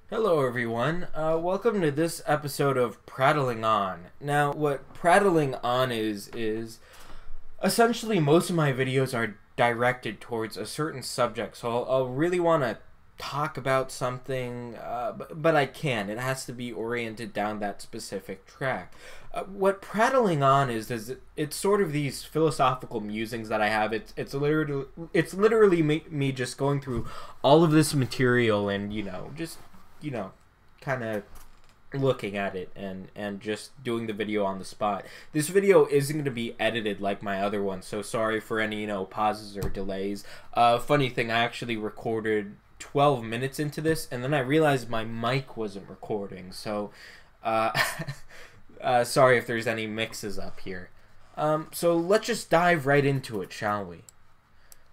Hello everyone, welcome to this episode of Prattling On. Now, what Prattling On is essentially most of my videos are directed towards a certain subject, so I'll really want to talk about something, but I can. It has to be oriented down that specific track. What Prattling On is it's sort of these philosophical musings that I have. It's literally me just going through all of this material and just kind of looking at it and just doing the video on the spot. This video isn't going to be edited like my other one, so sorry for any pauses or delays. Funny thing, I actually recorded 12 minutes into this and then I realized my mic wasn't recording, so sorry if there's any mixes up here. So let's just dive right into it, shall we?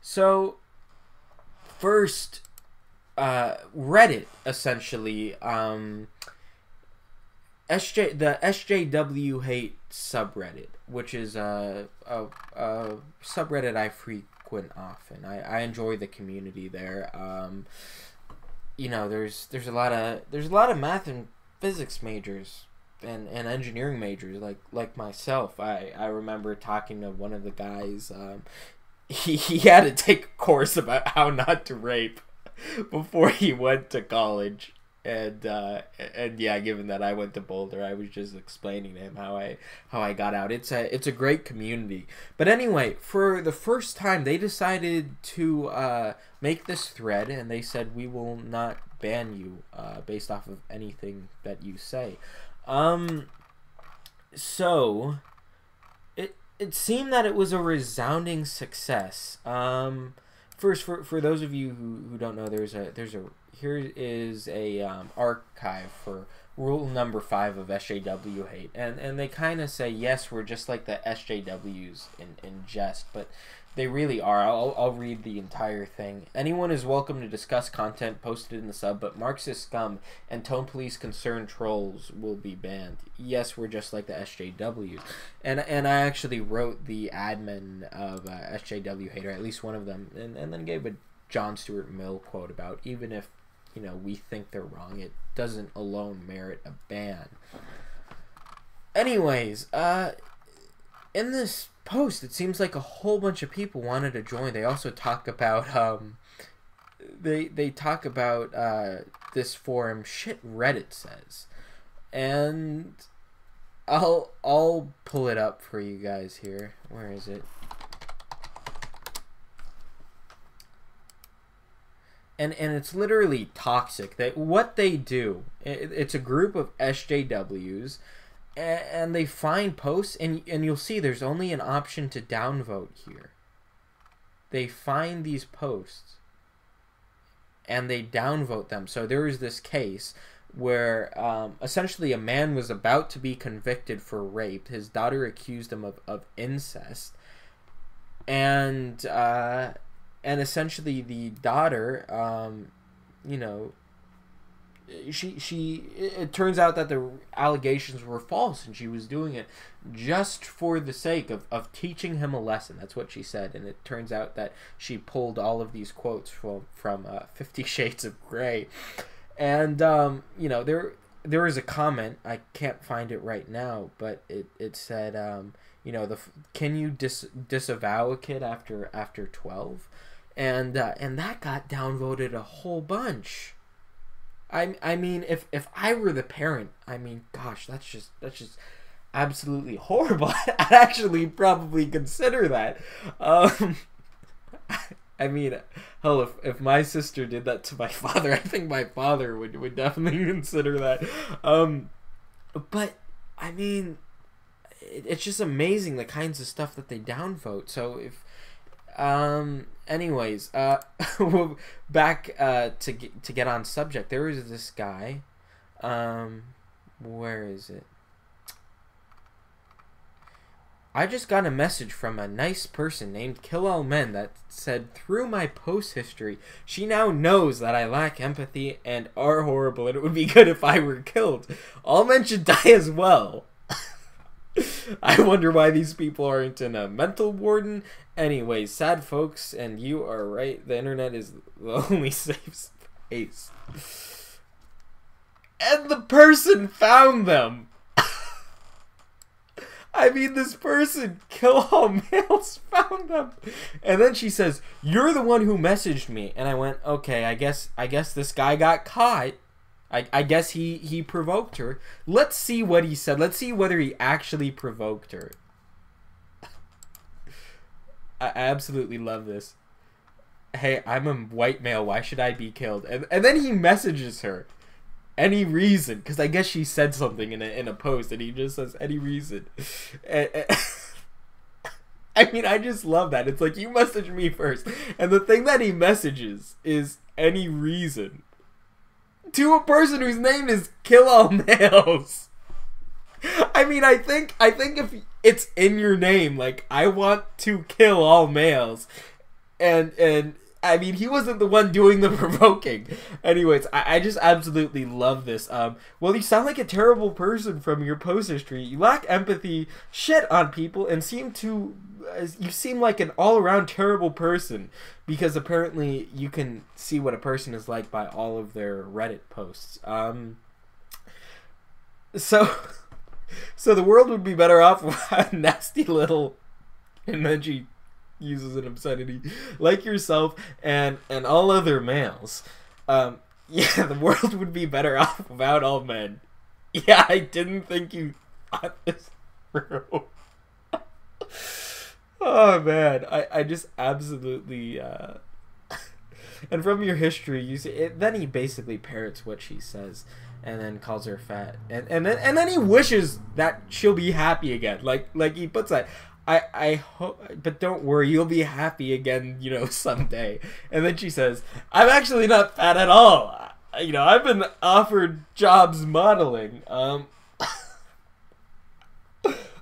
So first, Reddit, essentially, the SJW Hate subreddit, which is a subreddit I frequent often. I enjoy the community there. There's a lot of math and physics majors and engineering majors like myself. I remember talking to one of the guys. He had to take a course about how not to rape before he went to college, and yeah, given that I went to Boulder, I was just explaining to him how I got out. It's a great community. But anyway, for the first time, they decided to make this thread, and they said we will not ban you based off of anything that you say. So it seemed that it was a resounding success. First, for those of you who don't know, here is a archive for rule number 5 of SJW Hate, and they kind of say, yes, we're just like the SJWs in jest, but they really are. I'll read the entire thing. Anyone is welcome to discuss content posted in the sub, but Marxist scum and tone police concerned trolls will be banned. Yes, we're just like the SJWs. And I actually wrote the admin of SJW Hate, or at least one of them, and then gave a John Stuart Mill quote about, even if we think they're wrong, it doesn't alone merit a ban. Anyways, in this post, it seems like a whole bunch of people wanted to join. They also talk about they talk about this forum, shit Reddit says, and I'll pull it up for you guys here. Where is it? And it's literally toxic. What they do, it's a group of SJWs, and they find posts, and you'll see there's only an option to downvote here. They find these posts and they downvote them. So there was this case where essentially a man was about to be convicted for rape. His daughter accused him of incest, and essentially the daughter, it turns out that the allegations were false, and she was doing it just for the sake of teaching him a lesson. That's what she said, and it turns out that she pulled all of these quotes from 50 Shades of Grey. And there is a comment, I can't find it right now, but it said can you disavow a kid after 12? And that got downvoted a whole bunch. I mean, if I were the parent, I mean, gosh, that's just absolutely horrible. I'd actually probably consider that. I mean, hell, if my sister did that to my father, I think my father would definitely consider that. But I mean, it's just amazing the kinds of stuff that they downvote. So if anyways, back to get on subject, there was this guy, where is it? I just got a message from a nice person named Kill All Men that said, through my post history, she now knows that I lack empathy and are horrible, and it would be good if I were killed. All men should die as well. I wonder why these people aren't in a mental warden. Anyways, sad folks, and you are right. The internet is the only safe space. And the person found them. I mean, this person, Kill All Males, found them. And then she says, "You're the one who messaged me." And I went, okay, I guess this guy got caught. I guess he provoked her. Let's see what he said. Let's see whether he actually provoked her. I absolutely love this. "Hey, I'm a white male. Why should I be killed?" And then he messages her. Any reason, because I guess she said something in a post, and he just says any reason. I mean, I just love that. It's like, you message me first, and the thing that he messages is any reason to a person whose name is Kill All Males. I mean, I think if it's in your name, like, I want to kill all males, and I mean, he wasn't the one doing the provoking. Anyways, I just absolutely love this. Well, you sound like a terrible person from your post history. You lack empathy, shit on people, and you seem like an all-around terrible person. Because apparently you can see what a person is like by all of their Reddit posts. So the world would be better off with a nasty little... And then she uses an obscenity, "like yourself and all other males." Yeah, the world would be better off without all men. Yeah, I didn't think you thought this through. Oh man, I just absolutely and from your history, you see it, then he basically parrots what she says and then calls her fat, and then he wishes that she'll be happy again, like he puts that, I hope, but don't worry, you'll be happy again, you know, someday. And then she says, "I'm actually not fat at all. You know, I've been offered jobs modeling." Oh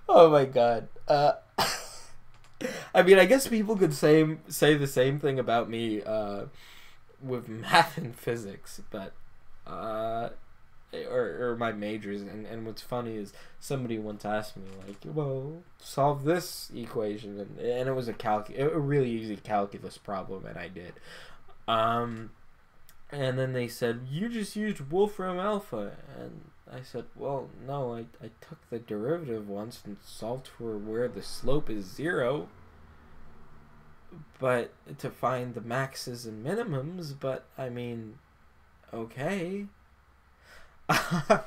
my god. I mean, I guess people could say the same thing about me with math and physics, but or my majors, and what's funny is somebody once asked me, like, "Well, solve this equation," and it was a really easy calculus problem, and I did. And then they said, "You just used Wolfram Alpha," and I said, "Well, no, I took the derivative once and solved for where the slope is 0, but to find the maxes and minimums, but I mean, okay." But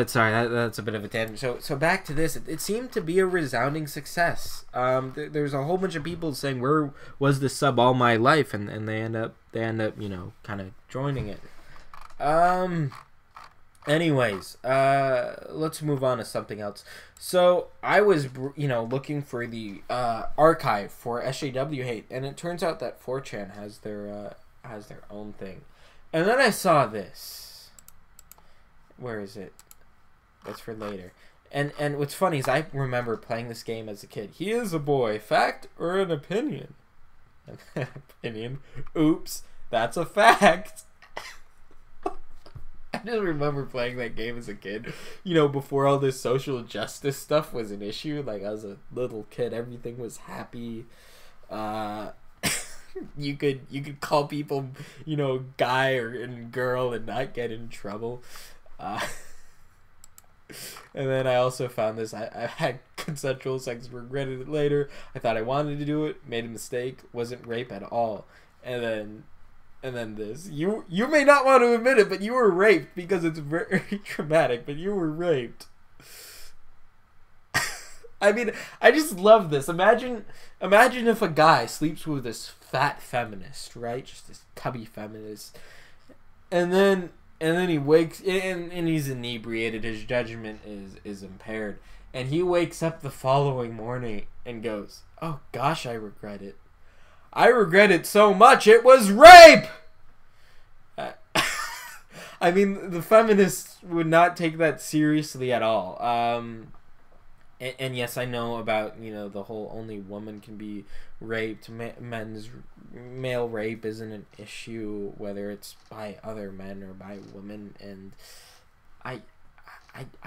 sorry, that's a bit of a tangent. So back to this. It seemed to be a resounding success. There's a whole bunch of people saying, "Where was this sub all my life?" and they end up you know, kind of joining it. Anyways, let's move on to something else. So I was, you know, looking for the archive for SJW Hate, and it turns out that 4chan has their own thing. And then I saw this. Where is it? That's for later. And what's funny is I remember playing this game as a kid. "He is a boy. Fact or an opinion?" Opinion. Oops, that's a fact. I just remember playing that game as a kid. You know, before all this social justice stuff was an issue. Like, I was a little kid, everything was happy. You could call people, you know, guy and girl and not get in trouble. And then I also found this. I had consensual sex, regretted it later. I thought I wanted to do it, made a mistake, wasn't rape at all. And then this. You may not want to admit it, but you were raped, because it's very traumatic, but you were raped. I mean, I just love this. Imagine if a guy sleeps with this fat feminist, right? Just this cubby feminist. And then he wakes, and he's inebriated, his judgment is impaired. And he wakes up the following morning and goes, "Oh gosh, I regret it. I regret it so much, it was rape!" I mean, the feminists would not take that seriously at all. And yes, I know about, you know, the whole only woman can be raped. Male rape isn't an issue, whether it's by other men or by women, and I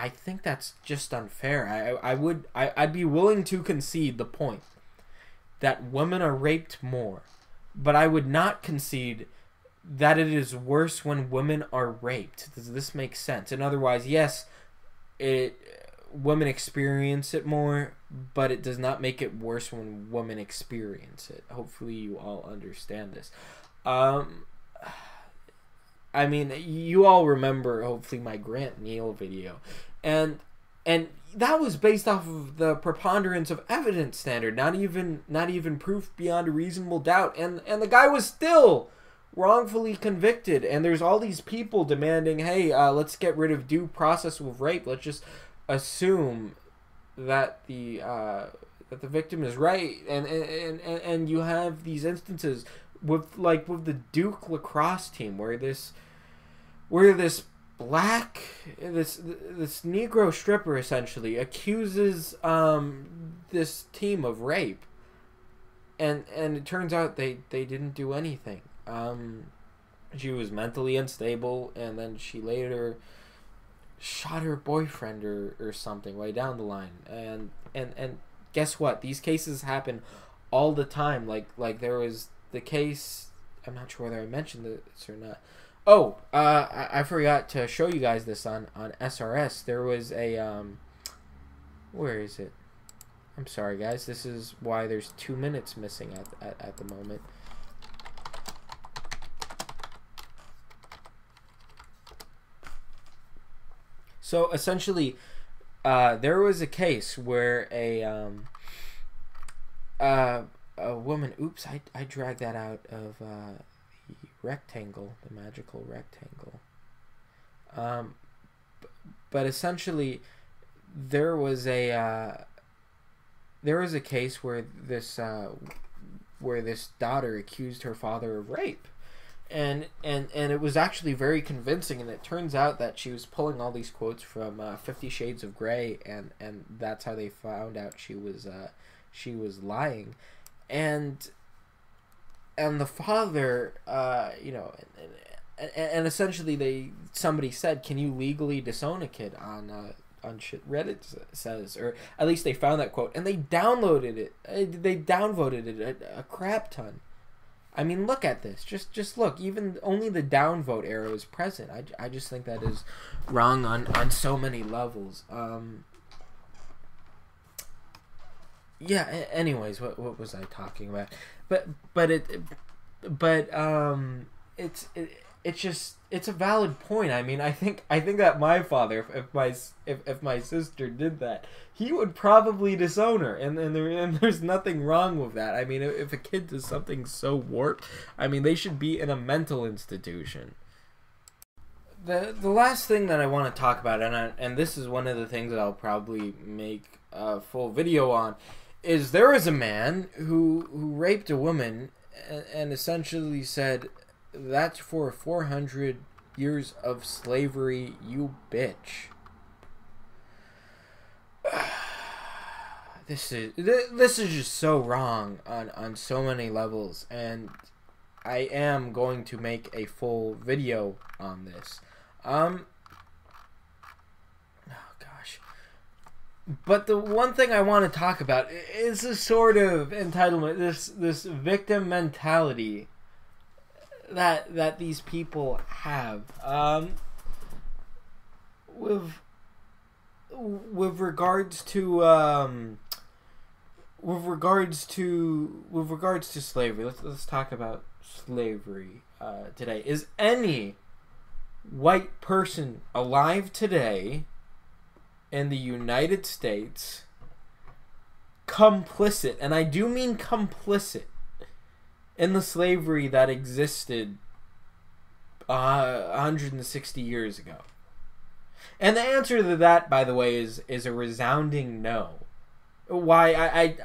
think that's just unfair. I'd be willing to concede the point that women are raped more, but I would not concede that it is worse when women are raped. Does this make sense? And otherwise, yes, women experience it more, but it does not make it worse when women experience it. Hopefully you all understand this. I mean, you all remember, hopefully, my Grant Neal video. And that was based off of the preponderance of evidence standard, not even proof beyond a reasonable doubt. And the guy was still wrongfully convicted. And there's all these people demanding, hey, let's get rid of due process with rape. Let's just assume that the victim is right. And you have these instances with the Duke lacrosse team where this Negro stripper essentially accuses this team of rape, and it turns out they didn't do anything. She was mentally unstable, and then she later shot her boyfriend or something way down the line. And guess what? These cases happen all the time. Like there was the case, I'm not sure whether I mentioned this or not. Oh, I forgot to show you guys this on SRS. There was a, where is it? I'm sorry, guys. This is why there's 2 minutes missing at the moment. So, essentially, there was a case where a woman, oops, I dragged that out of, rectangle, the magical rectangle. But essentially, there was a case where this daughter accused her father of rape, and it was actually very convincing. And it turns out that she was pulling all these quotes from 50 Shades of Grey, and that's how they found out she was lying, and the father, and essentially somebody said, can you legally disown a kid on shit Reddit says, or at least they found that quote, and they downloaded it. They downvoted it a crap ton. I mean, look at this. Just look. Even only the downvote arrow is present. I just think that is wrong on so many levels. Yeah. Anyways, what was I talking about? It's a valid point. I mean, I think that my father, if my sister did that, he would probably disown her, and there's nothing wrong with that. I mean, if a kid does something so warped, I mean, they should be in a mental institution. The last thing that I want to talk about, and this is one of the things that I'll probably make a full video on, is there was a man who raped a woman and essentially said, that's for 400 years of slavery, you bitch. This is just so wrong on so many levels, and I am going to make a full video on this. Oh gosh. But the one thing I want to talk about is this sort of entitlement, this victim mentality that these people have. With regards to slavery, let's talk about slavery today. Is any white person alive today in the United States complicit, and I do mean complicit, in the slavery that existed 160 years ago? And the answer to that, by the way, is a resounding no. Why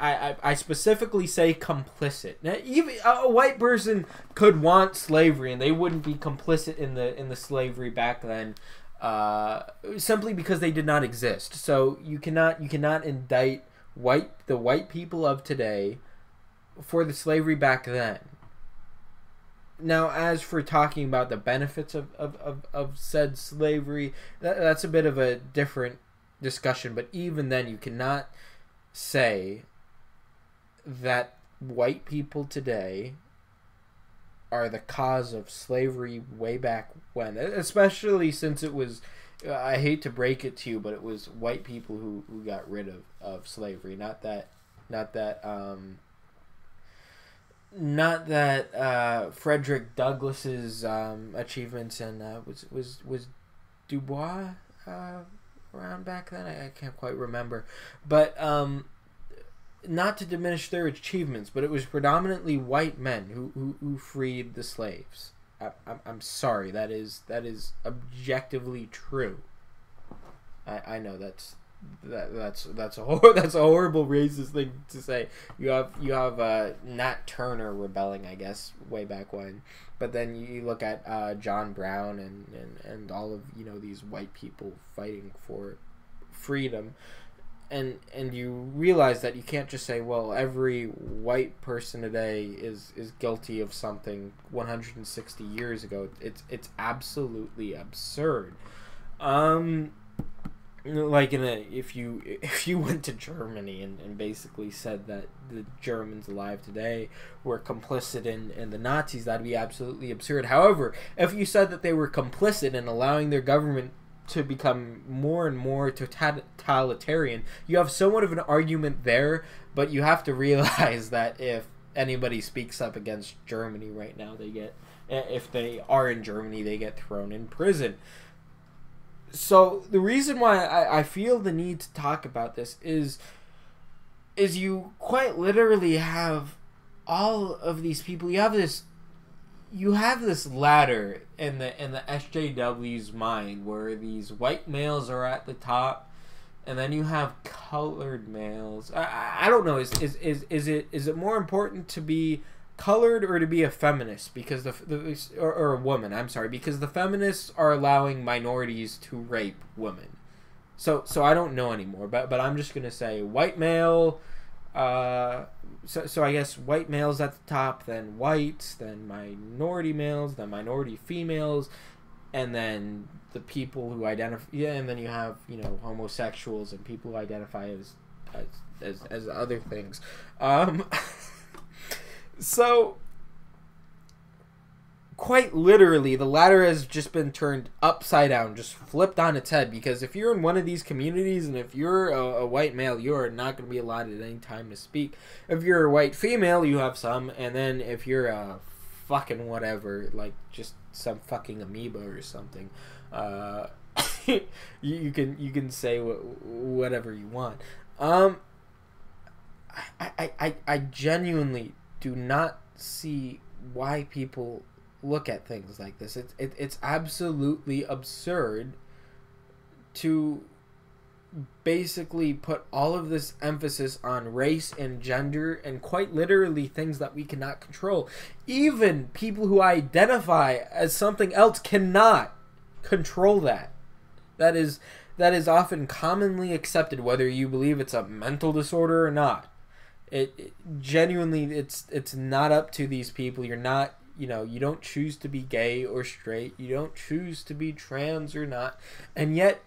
I specifically say complicit. Now, even a white person could want slavery, and they wouldn't be complicit in the slavery back then, simply because they did not exist. So you cannot indict the white people of today for the slavery back then. Now, as for talking about the benefits of said slavery, that's a bit of a different discussion. But even then, you cannot say that white people today are the cause of slavery way back when, especially since it was, I hate to break it to you, but it was white people who got rid of slavery, not that Frederick Douglass's achievements and was Du Bois around back then. I can't quite remember, but not to diminish their achievements, but it was predominantly white men who freed the slaves. I'm sorry, that is objectively true. I know that's a horrible racist thing to say. You have Nat Turner rebelling, I guess, way back when, but then you look at John Brown and all of these white people fighting for freedom, and you realize that you can't just say, well, every white person today is guilty of something 160 years ago. It's absolutely absurd. Like if you went to Germany and basically said that the Germans alive today were complicit in the Nazis, that'd be absolutely absurd. However, if you said that they were complicit in allowing their government to become more and more totalitarian, you have somewhat of an argument there, but you have to realize that if anybody speaks up against Germany right now, if they are in Germany, they get thrown in prison. So the reason why I feel the need to talk about this is you quite literally have all of these people. You have this ladder in the SJW's mind where these white males are at the top, and then you have colored males. I don't know. Is it more important to be colored or to be a feminist, because or a woman, I'm sorry, because the feminists are allowing minorities to rape women. So I don't know anymore, but I'm just gonna say white male. So I guess white males at the top, then whites, then minority males, then minority females, and then the people who identify. Yeah, and then you have homosexuals and people who identify as other things. So, quite literally, the ladder has just been turned upside down, just flipped on its head, because if you're in one of these communities and if you're a white male, you are not going to be allotted any time to speak. If you're a white female, you have some, and then if you're a fucking whatever, like just some fucking amoeba or something, you can say whatever you want. I genuinely do not see why people look at things like this. It's absolutely absurd to basically put all of this emphasis on race and gender and quite literally things that we cannot control. Even people who identify as something else cannot control that. That is often commonly accepted, whether you believe it's a mental disorder or not. It genuinely, it's not up to these people. You're not, you don't choose to be gay or straight. You don't choose to be trans or not. And yet,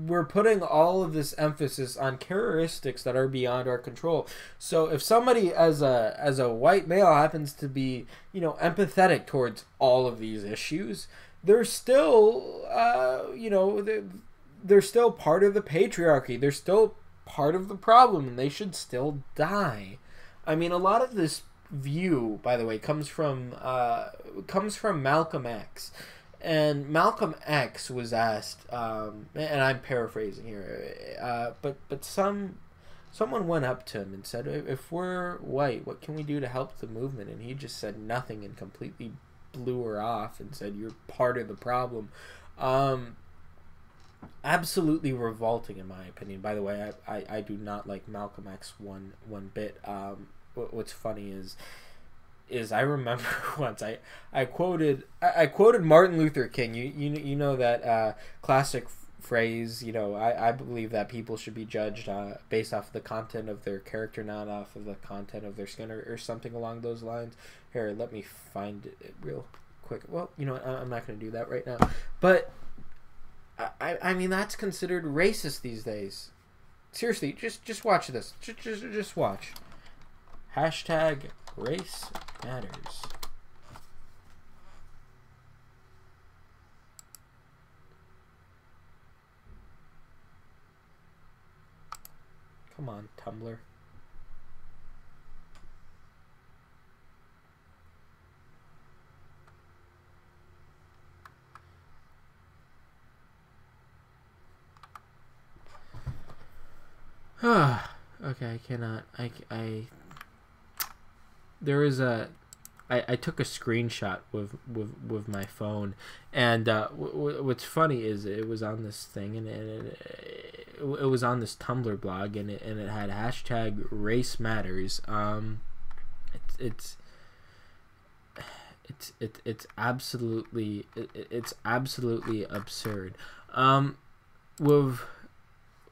we're putting all of this emphasis on characteristics that are beyond our control. So if somebody as a white male happens to be, empathetic towards all of these issues, they're still, they're still part of the patriarchy. They're still part of the problem, and they should still die. I mean, a lot of this view, by the way, comes from Malcolm X, and Malcolm X was asked, and I'm paraphrasing here, but someone went up to him and said, "If we're white, what can we do to help the movement?" And he just said nothing and completely blew her off and said, "You're part of the problem." Absolutely revolting, in my opinion. By the way, I do not like Malcolm X one bit. What's funny is I remember once I quoted Martin Luther King. You know that classic phrase. I believe that people should be judged based off of the content of their character, not off of the content of their skin, or something along those lines. Here, let me find it real quick. Well, you know what? I'm not going to do that right now. But I mean, that's considered racist these days. Seriously, just watch this. Just watch. Hashtag race matters. Come on, Tumblr. Okay, I cannot. There is a. I took a screenshot with my phone, and what's funny is it was on this thing, and it was on this Tumblr blog, and it had hashtag race matters. It's absolutely absurd.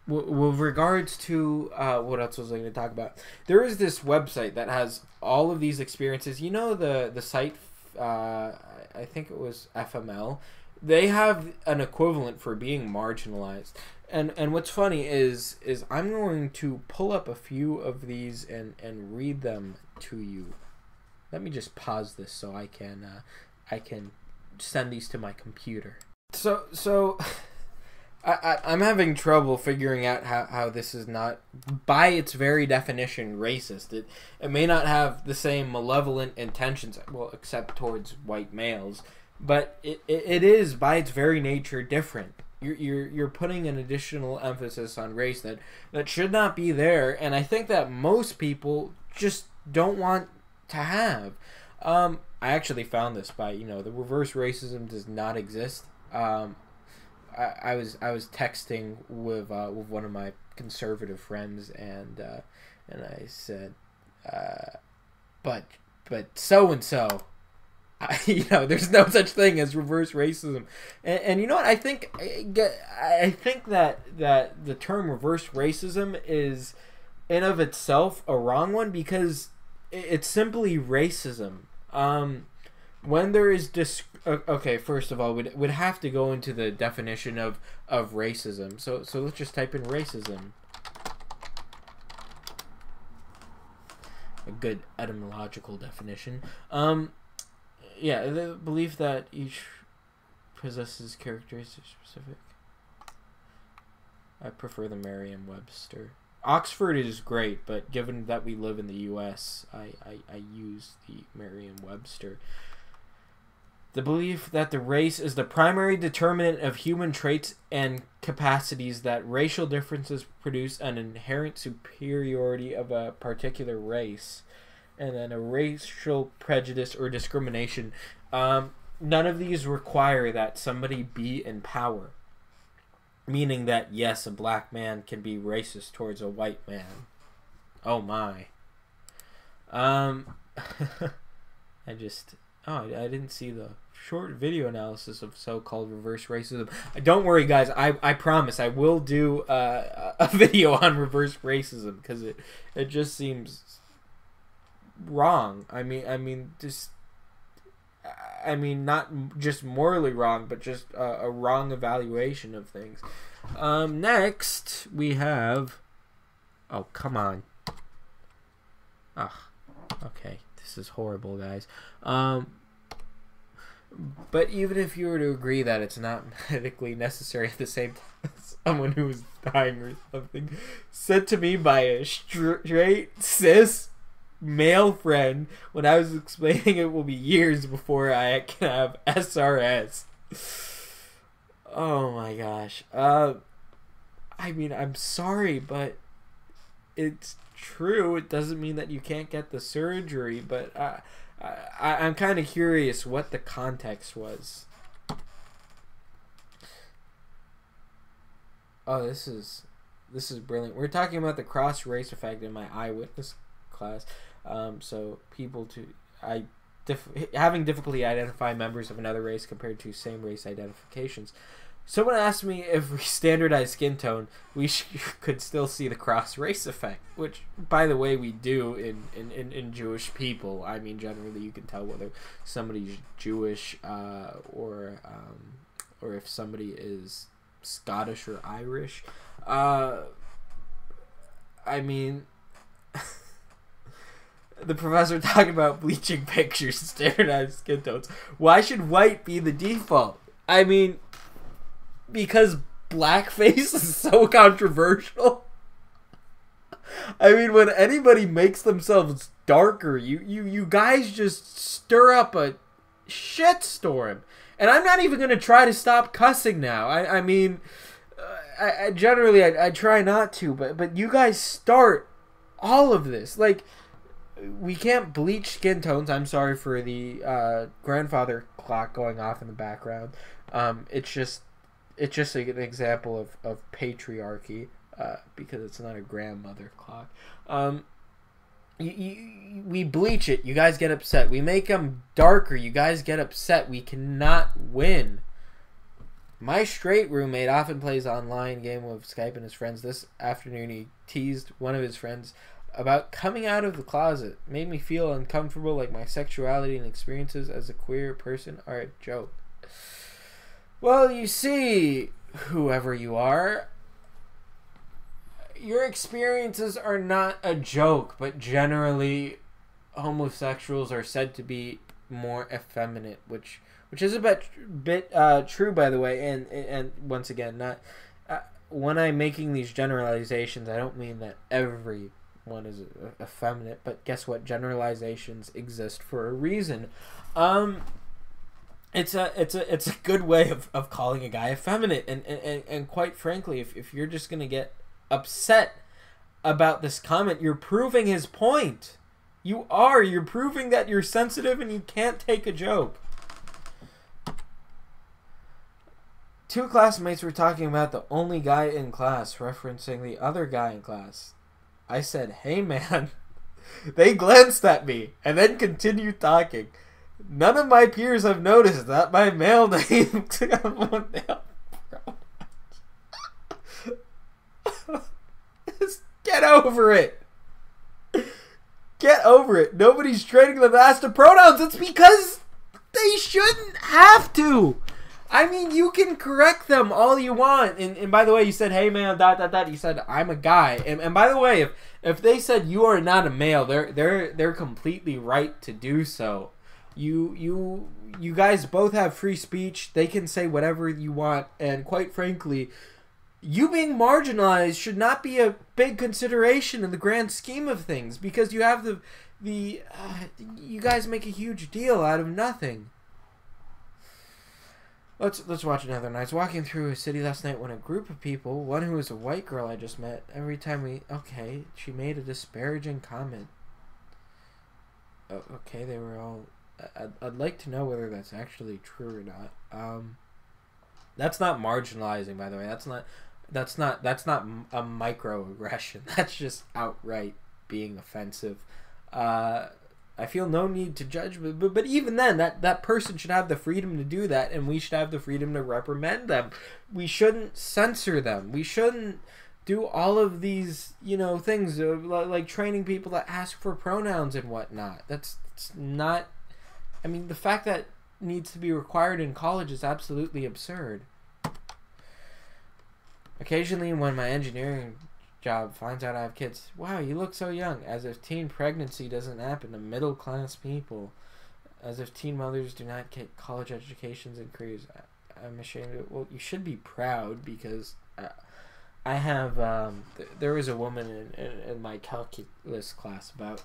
With regards to what else was I going to talk about? There is this website that has all of these experiences. You know the site, I think it was FML. They have an equivalent for being marginalized. And what's funny is I'm going to pull up a few of these and read them to you. Let me just pause this so I can send these to my computer. So I'm having trouble figuring out how this is not, by its very definition, racist. It may not have the same malevolent intentions, well, except towards white males, but it is, by its very nature, different. You're putting an additional emphasis on race that should not be there, and I think that most people just don't want to have. I actually found this by, the reverse racism does not exist. I was texting with one of my conservative friends, and I said, but so and so, there's no such thing as reverse racism, and you know what, I think that the term reverse racism is in of itself a wrong one, because it's simply racism. When there is okay, first of all, we'd have to go into the definition of racism. So let's just type in racism. A good etymological definition. Yeah, the belief that each possesses characteristics specific. I prefer the Merriam-Webster. Oxford is great, but given that we live in the U.S., I use the Merriam-Webster. The belief that the race is the primary determinant of human traits and capacities, that racial differences produce an inherent superiority of a particular race, and then a racial prejudice or discrimination. None of these require that somebody be in power. Meaning that, yes, a black man can be racist towards a white man. Oh my. I didn't see the short video analysis of so-called reverse racism. Don't worry, guys. I promise I will do a video on reverse racism, because it just seems wrong. I mean, not just morally wrong, but just a wrong evaluation of things. Next, we have... Oh, come on. Okay. This is horrible, guys. But even if you were to agree that it's not medically necessary at the same time as someone who is dying or something, said to me by a straight, cis, male friend when I was explaining it will be years before I can have SRS. Oh my gosh. I'm sorry, but it's true. It doesn't mean that you can't get the surgery, but I'm kind of curious what the context was. Oh, this is brilliant. We're talking about the cross-race effect in my eyewitness class. So people having difficulty identifying members of another race compared to same race identifications. Someone asked me if we standardize skin tone, we could still see the cross-race effect, which, by the way, we do in Jewish people. I mean, generally you can tell whether somebody's Jewish or if somebody is Scottish or Irish. I mean, the professor talking about bleaching pictures, standardized skin tones. Why should white be the default? I mean, because blackface is so controversial. I mean, when anybody makes themselves darker, you guys just stir up a shitstorm. And I'm not even going to try to stop cussing now. I mean, I generally, I try not to, but you guys start all of this. Like, we can't bleach skin tones. I'm sorry for the grandfather clock going off in the background. It's just an example of patriarchy, because it's not a grandmother clock. We bleach it, you guys get upset. We make them darker, you guys get upset. We cannot win. My straight roommate often plays online game of Skype and his friends. This afternoon he teased one of his friends about coming out of the closet. Made me feel uncomfortable, like my sexuality and experiences as a queer person are a joke. Well, you see, whoever you are, your experiences are not a joke, but generally homosexuals are said to be more effeminate, which is a bit true, by the way. And once again, not when I'm making these generalizations, I don't mean that everyone is effeminate, but guess what? Generalizations exist for a reason. It's a good way of calling a guy effeminate, and quite frankly, if you're just gonna get upset about this comment, you're proving his point. You're proving that you're sensitive and you can't take a joke. Two classmates were talking about the only guy in class, referencing the other guy in class. I said, "Hey man." They glanced at me and then continued talking. None of my peers have noticed that my male name Get over it. Get over it. Nobody's training them to ask the pronouns. It's because they shouldn't have to. I mean, you can correct them all you want. And by the way, you said, "Hey man, ... You said, "I'm a guy." And by the way, if they said you are not a male, they're completely right to do so. You guys both have free speech. They can say whatever you want, and quite frankly, you being marginalized should not be a big consideration in the grand scheme of things, because you have you guys make a huge deal out of nothing. Let's watch another one. I was walking through a city last night when a group of people, one who was a white girl I just met, every time she made a disparaging comment. Okay, they were all... I'd like to know whether that's actually true or not. That's not marginalizing, by the way. That's not a microaggression. That's just outright being offensive. I feel no need to judge, but even then, that person should have the freedom to do that, and we should have the freedom to reprimand them. We shouldn't censor them. We shouldn't do all of these, things like training people to ask for pronouns and whatnot. That's not... I mean, the fact that needs to be required in college is absolutely absurd. Occasionally, when my engineering job finds out I have kids, "Wow, you look so young," as if teen pregnancy doesn't happen to middle-class people. As if teen mothers do not get college educations and careers. I'm ashamed of it. Well, you should be proud, because I have... there was a woman in my calculus class about...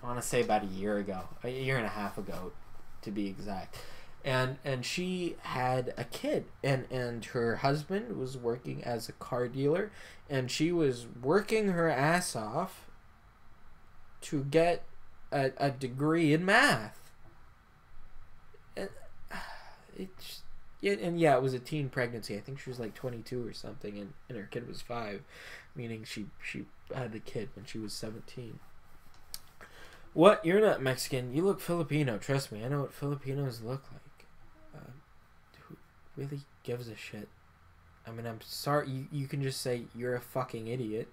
I want to say about a year and a half ago, to be exact. And she had a kid, and her husband was working as a car dealer, and she was working her ass off to get a degree in math. And it was a teen pregnancy. I think she was like 22 or something, and her kid was 5, meaning she had the kid when she was 17. What? You're not Mexican. You look Filipino. Trust me, I know what Filipinos look like. Who really gives a shit? I mean, I'm sorry. You can just say you're a fucking idiot.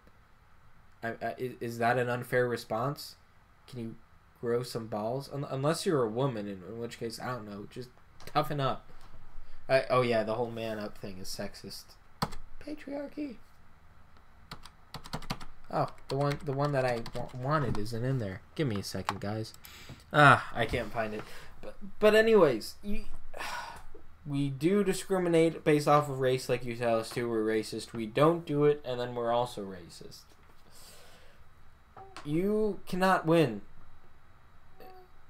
Is that an unfair response? Can you grow some balls? Unless you're a woman, in which case, I don't know. Just toughen up. Oh yeah, the whole man up thing is sexist. Patriarchy. Oh, the one that I wanted isn't in there. Give me a second, guys. I can't find it. But anyways, we do discriminate based off of race, like you tell us to. We're racist. We don't do it, and then we're also racist. You cannot win.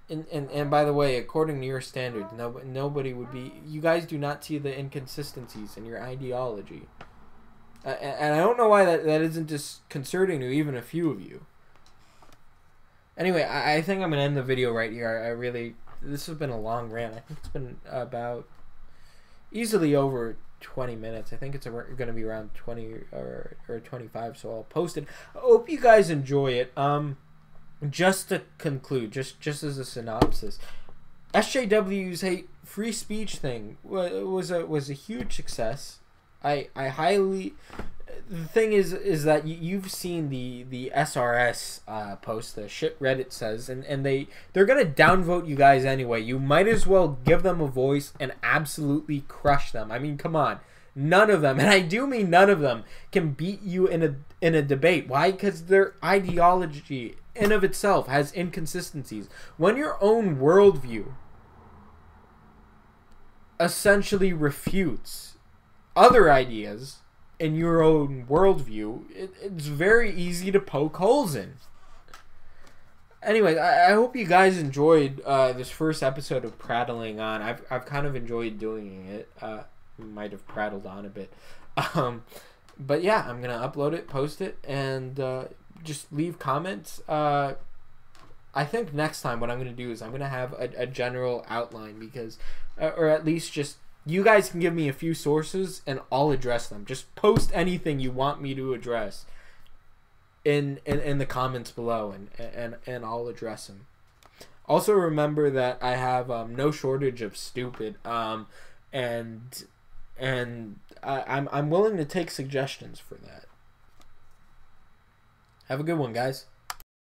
And by the way, according to your standards, nobody would be... You guys do not see the inconsistencies in your ideology. And I don't know why that isn't disconcerting to even a few of you. Anyway, I think I'm going to end the video right here. This has been a long rant. I think it's been about easily over 20 minutes. I think it's going to be around 20 or 25, so I'll post it. I hope you guys enjoy it. Just to conclude, just as a synopsis, SJW's Hate free speech thing was a huge success. I highly... The thing is that you've seen the SRS post, the shit Reddit says, and they're gonna downvote you guys anyway. You might as well give them a voice and absolutely crush them. I mean, come on. None of them, and I do mean none of them, can beat you in a debate. Why? Because their ideology in of itself has inconsistencies. When your own worldview essentially refutes other ideas in your own worldview, it's very easy to poke holes in. Anyway, I hope you guys enjoyed this first episode of Prattling On. I've kind of enjoyed doing it. Might have prattled on a bit. But yeah, I'm going to upload it, post it, and just leave comments. I think next time what I'm going to do is I'm going to have a general outline, because, or at least just, you guys can give me a few sources and I'll address them. Just post anything you want me to address in the comments below, and I'll address them. Also remember that I have no shortage of stupid, and I'm willing to take suggestions for that. Have a good one, guys.